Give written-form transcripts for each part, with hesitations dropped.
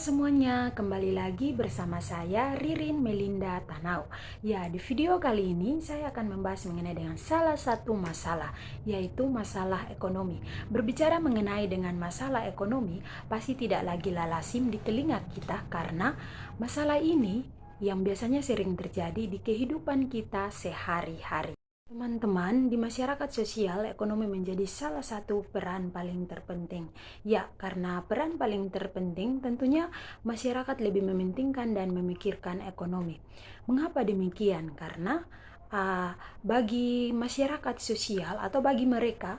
semuanya, kembali lagi bersama saya Ririn Melinda Tanau. Ya, di video kali ini saya akan membahas mengenai dengan salah satu masalah, yaitu masalah ekonomi. Berbicara mengenai dengan masalah ekonomi, pasti tidak lagi lazim di telinga kita karena masalah ini yang biasanya sering terjadi di kehidupan kita sehari-hari. Teman-teman, di masyarakat sosial, ekonomi menjadi salah satu peran paling terpenting. Ya, karena peran paling terpenting tentunya masyarakat lebih mementingkan dan memikirkan ekonomi. Mengapa demikian? Karena bagi masyarakat sosial atau bagi mereka,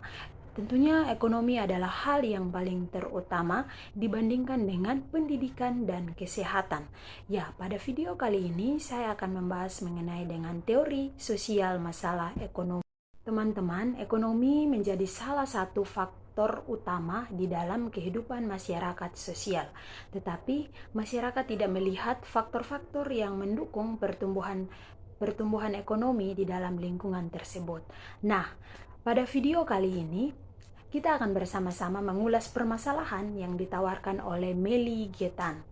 tentunya ekonomi adalah hal yang paling terutama dibandingkan dengan pendidikan dan kesehatan. Ya, pada video kali ini saya akan membahas mengenai dengan teori sosial masalah ekonomi. Teman-teman, ekonomi menjadi salah satu faktor utama di dalam kehidupan masyarakat sosial. Tetapi masyarakat tidak melihat faktor-faktor yang mendukung pertumbuhan ekonomi di dalam lingkungan tersebut. Nah, pada video kali ini, kita akan bersama-sama mengulas permasalahan yang ditawarkan oleh Meli Getan.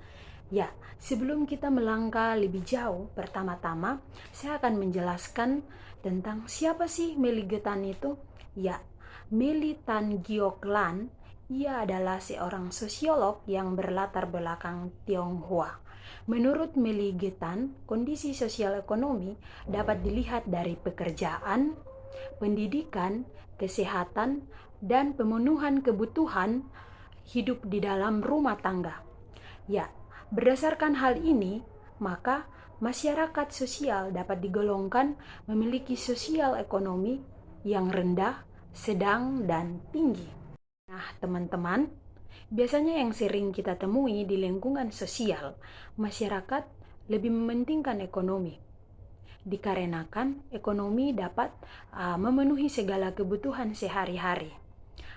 Ya, sebelum kita melangkah lebih jauh, pertama-tama saya akan menjelaskan tentang siapa sih Meli Getan itu. Ya, Meli Tan Giok Lan, ia adalah seorang sosiolog yang berlatar belakang Tionghoa. Menurut Meli Getan, kondisi sosial ekonomi dapat dilihat dari pekerjaan, pendidikan, kesehatan, dan pemenuhan kebutuhan hidup di dalam rumah tangga. Ya, berdasarkan hal ini, maka masyarakat sosial dapat digolongkan memiliki sosial ekonomi yang rendah, sedang, dan tinggi. Nah, teman-teman, biasanya yang sering kita temui di lingkungan sosial, masyarakat lebih mementingkan ekonomi. Dikarenakan ekonomi dapat memenuhi segala kebutuhan sehari-hari.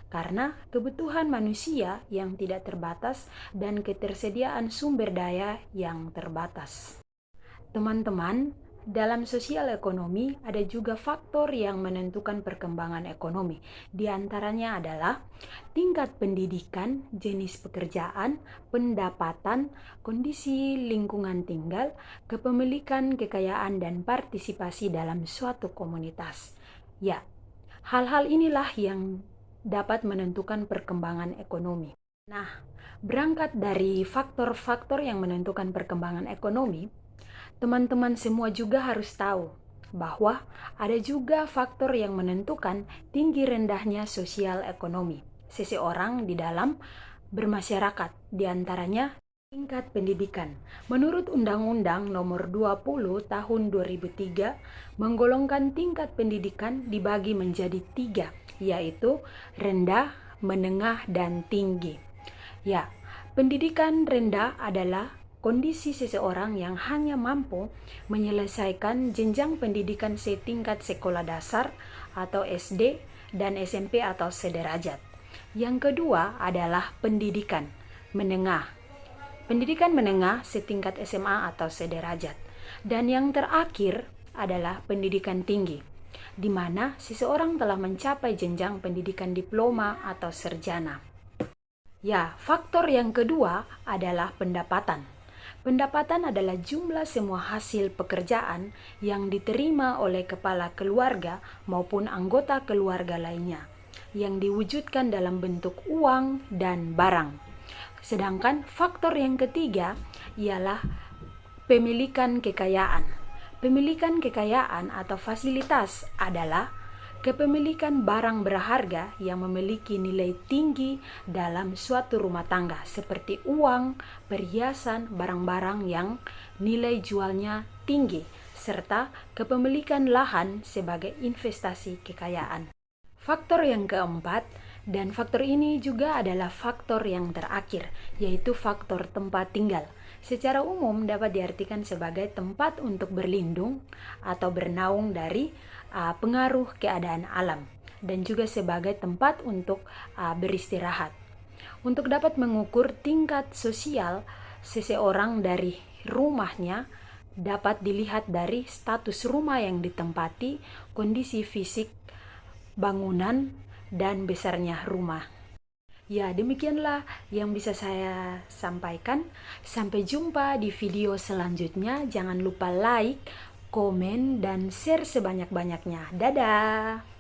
Karena kebutuhan manusia yang tidak terbatas dan ketersediaan sumber daya yang terbatas. Teman-teman, dalam sosial ekonomi ada juga faktor yang menentukan perkembangan ekonomi. Di antaranya adalah tingkat pendidikan, jenis pekerjaan, pendapatan, kondisi lingkungan tinggal, kepemilikan, kekayaan, dan partisipasi dalam suatu komunitas. Ya, hal-hal inilah yang dapat menentukan perkembangan ekonomi. Nah, berangkat dari faktor-faktor yang menentukan perkembangan ekonomi, teman-teman semua juga harus tahu bahwa ada juga faktor yang menentukan tinggi rendahnya sosial ekonomi seseorang di dalam bermasyarakat, diantaranya tingkat pendidikan. Menurut Undang-Undang Nomor 20 Tahun 2003, menggolongkan tingkat pendidikan dibagi menjadi 3, yaitu rendah, menengah, dan tinggi. Ya, pendidikan rendah adalah kondisi seseorang yang hanya mampu menyelesaikan jenjang pendidikan setingkat sekolah dasar atau SD dan SMP atau sederajat. Yang kedua adalah pendidikan menengah. Pendidikan menengah setingkat SMA atau sederajat. Dan yang terakhir adalah pendidikan tinggi, di mana seseorang telah mencapai jenjang pendidikan diploma atau sarjana. Ya, faktor yang kedua adalah pendapatan. Pendapatan adalah jumlah semua hasil pekerjaan yang diterima oleh kepala keluarga maupun anggota keluarga lainnya, yang diwujudkan dalam bentuk uang dan barang. Sedangkan faktor yang ketiga ialah pemilikan kekayaan. Pemilikan kekayaan atau fasilitas adalah kepemilikan barang berharga yang memiliki nilai tinggi dalam suatu rumah tangga, seperti uang, perhiasan, barang-barang yang nilai jualnya tinggi, serta kepemilikan lahan sebagai investasi kekayaan. Faktor yang keempat, dan faktor ini juga adalah faktor yang terakhir, yaitu faktor tempat tinggal. Secara umum dapat diartikan sebagai tempat untuk berlindung atau bernaung dari pengaruh keadaan alam, dan juga sebagai tempat untuk beristirahat. Untuk dapat mengukur tingkat sosial seseorang dari rumahnya, dapat dilihat dari status rumah yang ditempati, kondisi fisik bangunan, dan besarnya rumah. Ya, demikianlah yang bisa saya sampaikan. Sampai jumpa di video selanjutnya. Jangan lupa like, komen, dan share sebanyak-banyaknya. Dadah!